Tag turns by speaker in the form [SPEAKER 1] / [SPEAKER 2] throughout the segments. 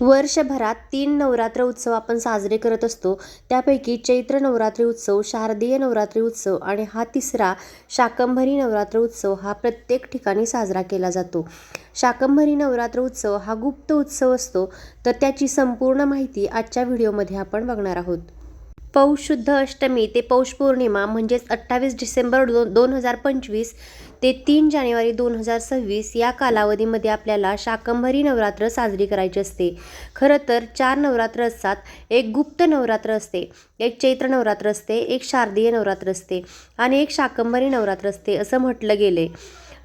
[SPEAKER 1] वर्षभरात 3 नवरात्र उत्सव आपण साजरे करत असतो. त्यापैकी चैत्र नवरात्री उत्सव, शारदीय नवरात्री उत्सव आणि हा तिसरा शाकंभरी नवरात्र उत्सव हा प्रत्येक ठिकाणी साजरा केला जातो. शाकंभरी नवरात्र उत्सव हा गुप्त उत्सव असतो, तर त्याची संपूर्ण माहिती आजच्या व्हिडिओमध्ये आपण बघणार आहोत. पौष शुद्ध अष्टमी ते पौष पौर्णिमा म्हणजेच 28 डिसेंबर 2025 ते 3 जानेवारी 2026 या कालावधीमध्ये आपल्याला शाकंभरी नवरात्र साजरी करायची असते. खरं तर 4 नवरात्र असतात. एक गुप्त नवरात्र असते, एक चैत्र नवरात्र असते, एक शारदीय नवरात्र असते आणि एक शाकंभरी नवरात्र असते असं म्हटलं गेले.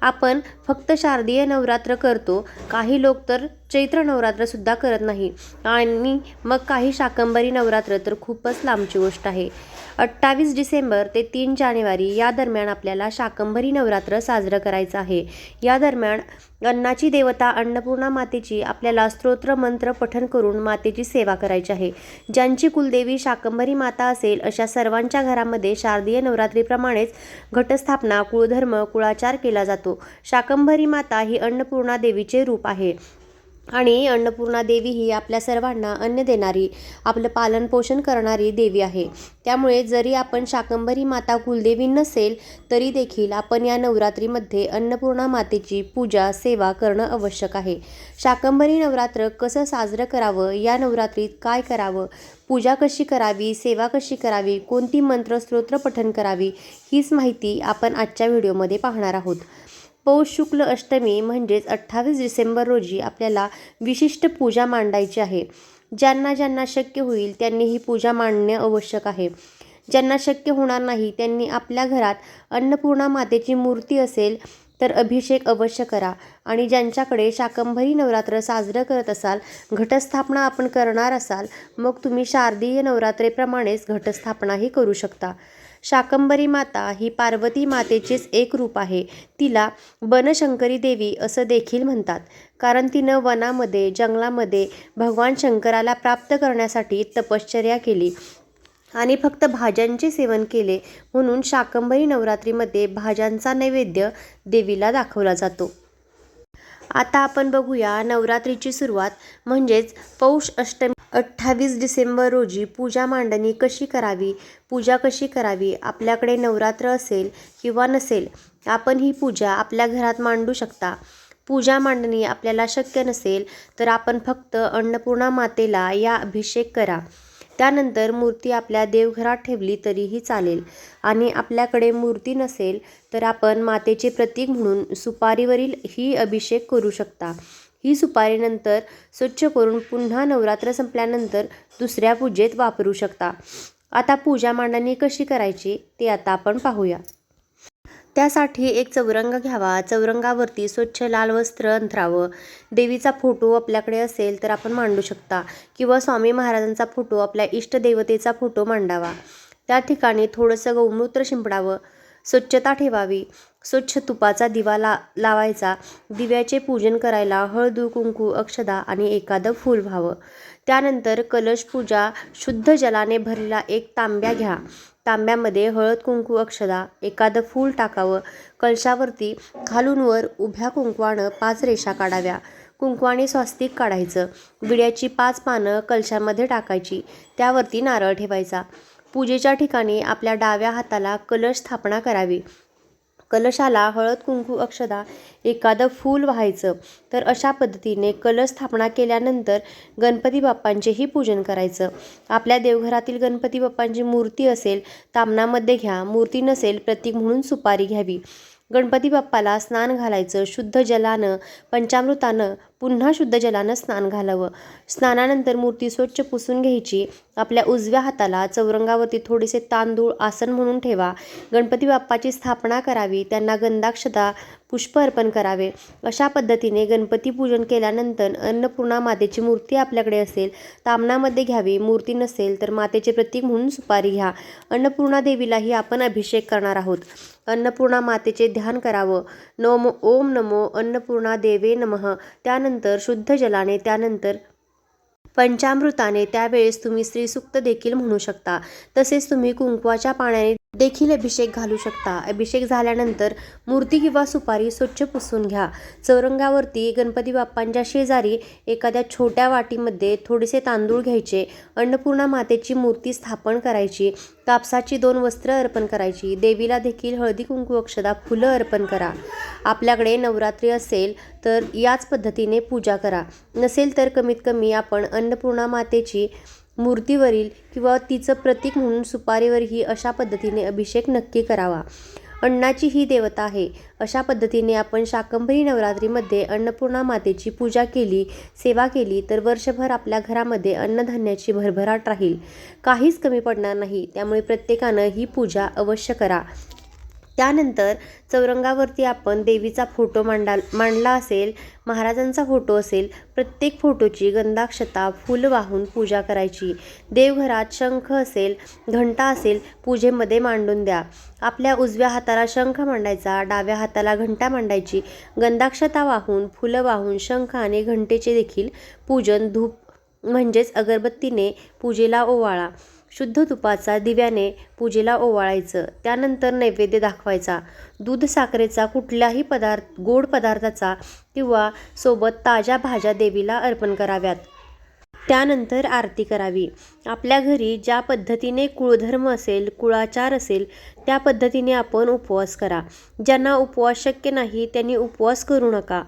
[SPEAKER 1] आपण फक्त शारदीय नवरात्र करतो, काही लोक तर चैत्र नवरात्रसुद्धा करत नाही आणि मग काही शाकंभरी नवरात्र तर खूपच लांबची गोष्ट आहे. 28 डिसेंबर ते 3 जानेवारी या दरम्यान आपल्याला शाकंभरी नवरात्र साजरं करायचं आहे. या दरम्यान अन्नाची देवता अन्नपूर्णा मातेची आपल्याला स्तोत्र मंत्र पठण करून मातेची सेवा करायची आहे. ज्यांची कुलदेवी शाकंभरी माता असेल अशा सर्वांच्या घरामध्ये शारदीय नवरात्रीप्रमाणेच घटस्थापना, कुळधर्म, कुळाचार केला जातो. शाकंभरी माता ही अन्नपूर्णा देवीचे रूप आहे आणि अन्नपूर्णा देवी ही आपल्या सर्वांना अन्न देणारी, आपलं पालनपोषण करणारी देवी आहे. त्यामुळे जरी आपण शाकंभरी माता कुलदेवी नसेल तरी देखील आपण या नवरात्रीमध्ये अन्नपूर्णा मातेची पूजा, सेवा करणं आवश्यक आहे. शाकंभरी नवरात्र कसं साजरं करावं, या नवरात्रीत काय करावं, पूजा कशी करावी, सेवा कशी करावी, कोणती मंत्र स्तोत्र पठण करावी, हीच माहिती आपण आजच्या व्हिडिओमध्ये पाहणार आहोत. पौष शुक्ल अष्टमी म्हणजेच 28 डिसेंबर रोजी आपल्याला विशिष्ट पूजा मांडायची आहे. ज्यांना ज्यांना शक्य होईल त्यांनी ही पूजा मांडणे आवश्यक आहे. ज्यांना शक्य होणार नाही त्यांनी आपल्या घरात अन्नपूर्णा मातेची मूर्ती असेल तर अभिषेक अवश्य करा आणि ज्यांच्याकडे शाकंभरी नवरात्र साजरं करत असाल, घटस्थापना आपण करणार असाल, मग तुम्ही शारदीय नवरात्रेप्रमाणेच घटस्थापनाही करू शकता. शाकंभरी माता ही पार्वती मातेचेच एक रूप आहे. तिला बनशंकरी देवी असं देखील म्हणतात, कारण तिनं वनामध्ये, जंगलामध्ये भगवान शंकराला प्राप्त करण्यासाठी तपश्चर्या केली आणि फक्त भाज्यांचे सेवन केले, म्हणून शाकंभरी नवरात्रीमध्ये भाज्यांचा नैवेद्य देवीला दाखवला जातो. आता आपण बघूया नवरात्रीची सुरुवात म्हणजेच पौष अष्टमी 28 डिसेंबर रोजी पूजा मांडणी कशी करावी, पूजा कशी करावी. आपल्याकडे नवरात्र असेल किंवा नसेल, आपण ही पूजा आपल्या घरात मांडू शकता. पूजा मांडणी आपल्याला शक्य नसेल तर आपण फक्त अन्नपूर्णा मातेला या अभिषेक करा. त्यानंतर मूर्ती आपल्या देवघरात ठेवली तरीही चालेल आणि आपल्याकडे मूर्ती नसेल तर आपण मातेचे प्रतीक म्हणून सुपारीवरील ही अभिषेक करू शकता. ही सुपारी नंतर स्वच्छ करून पुन्हा नवरात्र संपल्यानंतर दुसऱ्या पूजेत वापरू शकता. आता पूजा मांडणी कशी करायची ते आता आपण पाहूया. त्यासाठी एक चौरंग घ्यावा. चौरंगावरती स्वच्छ लाल वस्त्र अंथरावं. देवीचा फोटो आपल्याकडे असेल तर आपण मांडू शकता किंवा स्वामी महाराजांचा फोटो, आपल्या इष्टदेवतेचा फोटो मांडावा. त्या ठिकाणी थोडंसं गोमूत्र शिंपडावं. स्वच्छता ठेवावी. स्वच्छ तुपाचा दिवा लावायचा. दिव्याचे पूजन करायला हळदू, कुंकू, अक्षदा आणि एखादं फूल व्हावं. त्यानंतर कलश पूजा शुद्ध जलाने भरलेला एक तांब्या घ्या. तांब्यामध्ये हळद, कुंकू, अक्षदा, एखादं फूल टाकावं. कलशावरती खालून वर उभ्या कुंकवानं 5 रेषा काढाव्या. कुंकवाने स्वास्तिक काढायचं. विड्याची 5 पानं कलशामध्ये टाकायची. त्यावरती नारळ ठेवायचा. पूजेच्या ठिकाणी आपल्या डाव्या हाताला कलश स्थापना करावी. कलशाला हळद, कुंकू, अक्षदा, एखादं फूल व्हायचं. तर अशा पद्धतीने कलश स्थापना केल्यानंतर गणपती बाप्पांचेही पूजन करायचं. आपल्या देवघरातील गणपती बाप्पांची मूर्ती असेल तामणामध्ये घ्या. मूर्ती नसेल प्रतीक म्हणून सुपारी घ्यावी. गणपती बाप्पाला स्नान घालायचं. शुद्ध जलानं, पंचामृतानं, पुन्हा शुद्ध जलानं स्नान घालावं. स्नानानंतर मूर्ती स्वच्छ पुसून घ्यायची. आपल्या उजव्या हाताला चौरंगावरती थोडेसे तांदूळ आसन म्हणून ठेवा. गणपती बाप्पाची स्थापना करावी. त्यांना गंधाक्षता, पुष्प अर्पण करावे. अशा पद्धतीने गणपती पूजन केल्यानंतर अन्नपूर्णा मातेची मूर्ती आपल्याकडे असेल तामणामध्ये घ्यावी. मूर्ती नसेल तर मातेचे प्रतीक म्हणून सुपारी घ्या. अन्नपूर्णा देवीलाही आपण अभिषेक करणार आहोत. अन्नपूर्णा मातेचे ध्यान करावं. ओम नमो अन्नपूर्णा देवे नमः. त्यानंतर शुद्ध जलाने, त्यानंतर पंचामृताने, त्यावेळेस तुम्ही श्रीसूक्त देखील म्हणू शकता. तसेच तुम्ही कुंकवाच्या पाण्याने देखील अभिषेक घालू शकता. अभिषेक झाल्यानंतर मूर्ती किंवा सुपारी स्वच्छ पुसून घ्या. चौरंगावरती गणपती बाप्पांच्या शेजारी एखाद्या छोट्या वाटीमध्ये थोडेसे तांदूळ घ्यायचे. अन्नपूर्णा मातेची मूर्ती स्थापन करायची. कापसाची 2 वस्त्र अर्पण करायची. देवीला देखील हळदी कुंकू अक्षदा फुलं अर्पण करा. आपल्याकडे नवरात्री असेल तर याच पद्धतीने पूजा करा. नसेल तर कमीत कमी आपण अन्नपूर्णा मातेची मूर्तीवरील किंवा तिचं प्रतीक म्हणून सुपारीवरही अशा पद्धतीने अभिषेक नक्की करावा. अन्नाची ही देवता आहे. अशा पद्धतीने आपण शाकंभरी नवरात्रीमध्ये अन्नपूर्णा मातेची पूजा केली, सेवा केली तर वर्षभर आपल्या घरामध्ये अन्नधान्याची भरभराट राहील. काहीच कमी पडणार नाही. त्यामुळे प्रत्येकानं ही पूजा अवश्य करा. त्यानंतर चौरंगावरती आपण देवीचा फोटो मांडला असेल, महाराजांचा फोटो असेल, प्रत्येक फोटोची गंधाक्षता फूल वाहून पूजा करायची. देवघरात शंख असेल, घंटा असेल, पूजेमध्ये मांडून द्या. आपल्या उजव्या हाताला शंख मांडायचा, डाव्या हाताला घंटा मांडायची. गंधाक्षता वाहून, फुलं वाहून, शंख आणि घंटेचे देखील पूजन धूप म्हणजेच अगरबत्तीने पूजेला ओवाळा. शुद्ध तुपाचा दिव्याने पूजेला ओवाळायचं. त्यानंतर नैवेद्य दाखवायचा. दूध साखरेचा कुठल्याही गोड पदार्थाचा किंवा सोबत ताज्या भाज्या देवीला अर्पण कराव्यात. त्यानंतर आरती करावी. आपल्या घरी ज्या पद्धतीने कुळधर्म असेल, कुळाचार असेल त्या पद्धतीने आपण उपवास करा. ज्यांना उपवास शक्य नाही त्यांनी उपवास करू नका.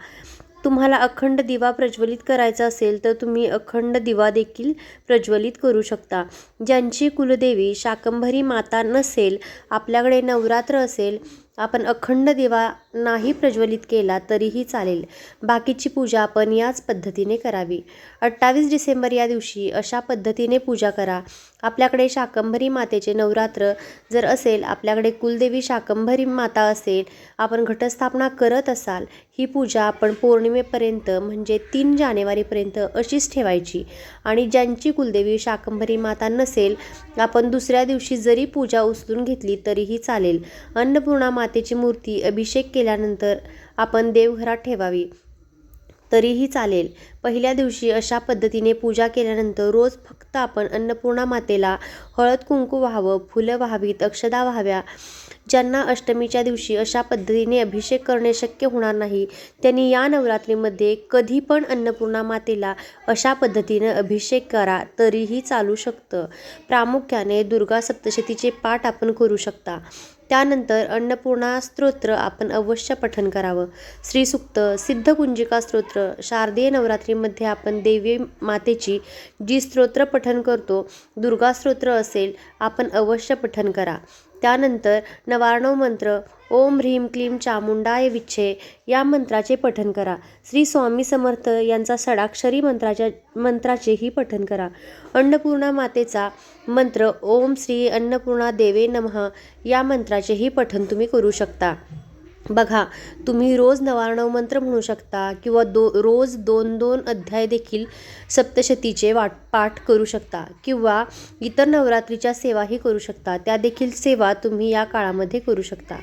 [SPEAKER 1] तुम्हाला अखंड दिवा प्रज्वलित करायचा असेल तर तुम्ही अखंड दिवा देखील प्रज्वलित करू शकता. ज्यांची कुलदेवी शाकंभरी माता नसेल, आपल्याकडे नवरात्र असेल, आपण अखंड दिवा नाही प्रज्वलित केला तरीही चालेल. बाकीची पूजा आपण याच पद्धतीने करावी. 28 डिसेंबर या दिवशी अशा पद्धतीने पूजा करा. आपल्याकडे शाकंभरी मातेचे नवरात्र जर असेल, आपल्याकडे कुलदेवी शाकंभरी माता असेल, आपण घटस्थापना करत असाल, ही पूजा आपण पौर्णिमेपर्यंत म्हणजे 3 जानेवारीपर्यंत अशीच ठेवायची. आणि ज्यांची कुलदेवी शाकंभरी माता नसेल, आपण दुसऱ्या दिवशी जरी पूजा उचलून घेतली तरीही चालेल. अन्नपूर्णा मातेची मूर्ती अभिषेक केल्यानंतर आपण देवघरात ठेवावी तरीही चालेल. पहिल्या दिवशी अशा पद्धतीने पूजा केल्यानंतर रोज फक्त आपण अन्नपूर्णा मातेला हळद कुंकू व्हावं, फुलं व्हावीत, अक्षदा व्हाव्या. ज्यांना अष्टमीच्या दिवशी अशा पद्धतीने अभिषेक करणे शक्य होणार नाही त्यांनी या नवरात्रीमध्ये कधी पण अन्नपूर्णा मातेला अशा पद्धतीने अभिषेक करा तरीही चालू शकतं. प्रामुख्याने दुर्गा सप्तशतीचे पाठ आपण करू शकता. त्यानंतर अन्नपूर्णा स्तोत्र आपण अवश्य पठण करावं. श्रीसूक्त, सिद्धकुंजिका स्तोत्र, शारदीय नवरात्रीमध्ये आपण देवी मातेची जी स्तोत्र पठण करतो, दुर्गा स्तोत्र असेल, आपण अवश्य पठण करा. त्यानंतर 99 मंत्र ओम ह्रीम क्लीम चामुंडाय विच्छे या मंत्राचे पठण करा. श्री स्वामी समर्थ यांचा षडाक्षरी मंत्राचेही पठण करा. अन्नपूर्णा मातेचा मंत्र ओम श्री अन्नपूर्णा देवे नमः या मंत्राचेही पठण तुम्ही करू शकता. बघा, तुम्ही रोज 99 मंत्र म्हणू शकता किंवा रोज 2-2 अध्याय देखील सप्तशतीचे पाठ करू शकता किंवा इतर नवरात्रीच्या सेवाही करू शकता. त्या देखील सेवा तुम्ही या काळामध्ये करू शकता.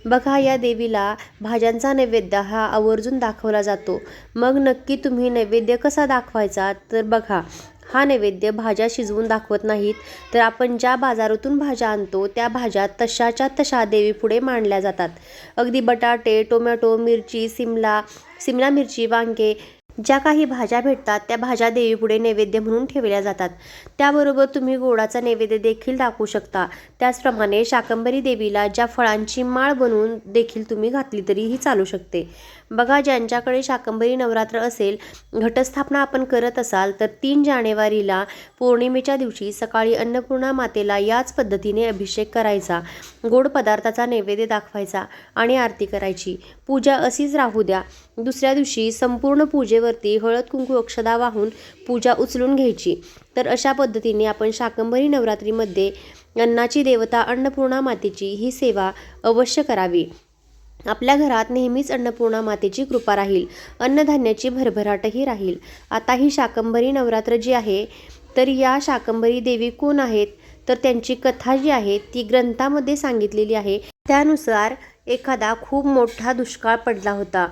[SPEAKER 1] बघा, या देवीला भाज्यांचा नैवेद्य हा आवर्जून दाखवला जातो. मग नक्की तुम्ही नैवेद्य कसा दाखवायचा तर बघा, हा नैवेद्य भाज्या शिजवून दाखवत नाहीत तर आपण ज्या बाजारातून भाज्या आणतो त्या भाज्या तशाच्या तशा देवीपुढे मांडल्या जातात. अगदी बटाटे, टोमॅटो, मिरची, सिमला मिरची, वांगे ज्या काही भाज्या भेटतात त्या भाज्या देवीपुढे नैवेद्य म्हणून ठेवल्या जातात. त्याबरोबर तुम्ही गोडाचा नैवेद्य देखील दाखवू शकता. त्याचप्रमाणे शाकंभरी देवीला ज्या फळांची माळ बनवून देखील तुम्ही घातली तरीही चालू शकते. बघा, ज्यांच्याकडे शाकंभरी नवरात्र असेल, घटस्थापना आपण करत असाल तर 3 जानेवारीला पौर्णिमेच्या दिवशी सकाळी अन्नपूर्णा मातेला याच पद्धतीने अभिषेक करायचा, गोड पदार्थाचा नैवेद्य दाखवायचा आणि आरती करायची. पूजा अशीच राहू द्या. दुसऱ्या दिवशी संपूर्ण पूजेवरती हळद कुंकू अक्षदा वाहून पूजा उचलून घ्यायची. तर अशा पद्धतीने आपण शाकंभरी नवरात्रीमध्ये अन्नाची देवता अन्नपूर्णा मातेची ही सेवा अवश्य करावी. आपल्या घरात नेहमीच अन्नपूर्णा मातेची कृपा राहील, अन्नधान्याची भरभराटही राहील. आता ही शाकंभरी नवरात्र जी आहे तर या शाकंभरी देवी कोण आहेत तर त्यांची कथा जी आहे ती ग्रंथामध्ये सांगितलेली आहे. त्यानुसार एखादा खूप मोठा दुष्काळ पडला होता.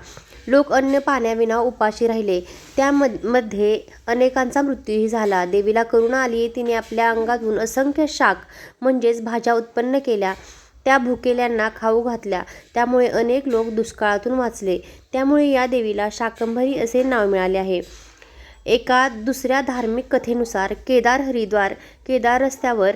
[SPEAKER 1] लोक अन्न पाण्याविना उपाशी राहिले. त्यामध्ये अनेकांचा मृत्यूही झाला. देवीला करुणा आली. तिने आपल्या अंगातून असंख्य शाक म्हणजेच भाज्या उत्पन्न केल्या त्या भुकेल्यांना खाऊ घातल्या, त्यामुळे अनेक लोक दुष्काळातून वाचले. त्यामुळे या देवीला शाकंभरी असे नाव मिळाले आहे. एका दुसऱ्या धार्मिक कथेनुसार केदार रस्त्यावर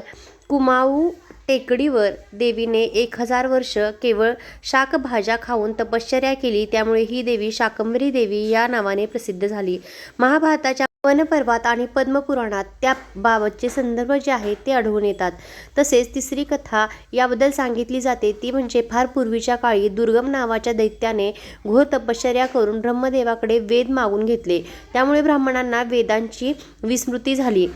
[SPEAKER 1] कुमाऊ टेकडीवर देवीने 1000 वर्ष केवळ शाकभाज्या खाऊन तपश्चर्या केली, त्यामुळे ही देवी शाकंभरी देवी या नावाने प्रसिद्ध झाली. महाभारताच्या वनपर्वात आणि पद्मपुराणात त्याबाबतचे संदर्भ जे आहेत ते आढळून येतात. तसेच तिसरी कथा याबद्दल सांगितली जाते ती म्हणजे फार पूर्वीच्या काळी दुर्गम नावाच्या दैत्याने घोर तपश्चर्या करून ब्रह्मदेवाकडे वेद मागून घेतले. त्यामुळे ब्राह्मणांना वेदांची विस्मृती झाली.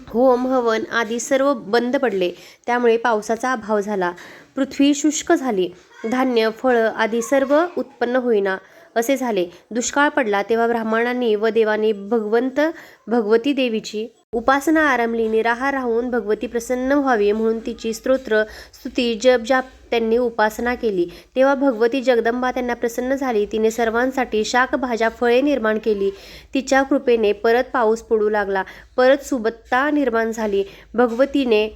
[SPEAKER 1] होम हवन आदी सर्व बंद पडले. त्यामुळे पावसाचा अभाव झाला. पृथ्वी शुष्क झाली. धान्य फळं आदी सर्व उत्पन्न होईना असे झाले. दुष्काळ पडला. तेव्हा ब्राह्मणांनी व देवांनी भगवती देवीची उपासना आरंभली. निराहार राहून भगवती प्रसन्न व्हावी म्हणून तिची स्तोत्र स्तुती जप त्यांनी उपासना केली. तेव्हा भगवती जगदंबा त्यांना प्रसन्न झाली. तिने सर्वांसाठी शाकभाज्या फळे निर्माण केली. तिच्या कृपेने परत पाऊस पडू लागला. परत सुबत्ता निर्माण झाली. भगवतीने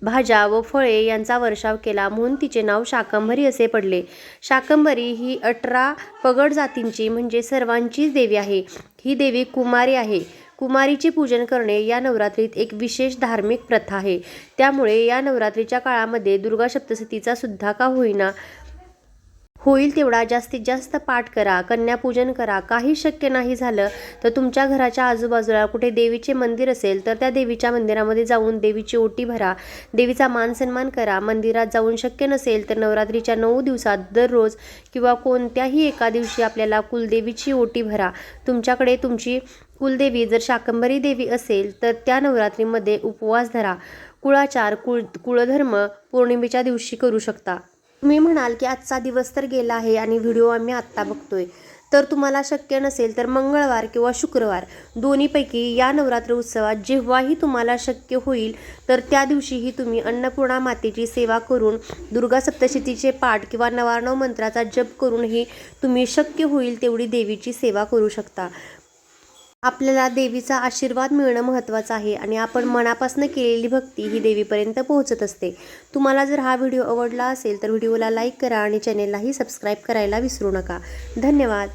[SPEAKER 1] भाज्या व फळे यांचा वर्षाव केला म्हणून तिचे नाव शाकंभरी असे पडले. शाकंभरी ही 18 पगड जातींची म्हणजे सर्वांचीच देवी आहे. ही देवी कुमारी आहे. कुमारीचे पूजन करणे या नवरात्रीत एक विशेष धार्मिक प्रथा आहे. त्यामुळे या नवरात्रीच्या काळामध्ये दुर्गा सप्तशतीचा सुद्धा का होईना होईल तेवढा जास्तीत जास्त पाठ करा, कन्यापूजन करा. काही शक्य नाही झालं तर तुमच्या घराच्या आजूबाजूला कुठे देवीचे मंदिर असेल तर त्या देवीच्या मंदिरामध्ये जाऊन देवीची ओटी भरा, देवीचा मान सन्मान करा. मंदिरात जाऊन शक्य नसेल तर नवरात्रीच्या 9 दिवसात दररोज किंवा कोणत्याही एका दिवशी आपल्याला कुलदेवीची ओटी भरा. तुमच्याकडे तुमची कुलदेवी जर शाकंभरी देवी असेल तर त्या नवरात्रीमध्ये उपवास धरा. कुळाचार कुळधर्म पौर्णिमेच्या दिवशी करू शकता. तुम्ही म्हणाल की आजचा दिवस तर गेला आहे आणि व्हिडिओ आम्ही आत्ता बघतोय, तर तुम्हाला शक्य नसेल तर मंगळवार किंवा शुक्रवार दोन्हीपैकी या नवरात्र उत्सवात जेव्हाही तुम्हाला शक्य होईल तर त्या दिवशीही तुम्ही अन्नपूर्णा मातेची सेवा करून दुर्गा सप्तशतीचे पाठ किंवा 99 मंत्राचा जप करूनही तुम्ही शक्य होईल तेवढी देवीची सेवा करू शकता. आपल्याला देवीचा आशीर्वाद मिळणं महत्त्वाचं आहे आणि आपण मनापासून केलेली भक्ती ही देवीपर्यंत पोहोचत असते. तुम्हाला जर हा व्हिडिओ आवडला असेल तर व्हिडिओला लाईक करा आणि चॅनेललाही सबस्क्राईब करायला विसरू नका. धन्यवाद.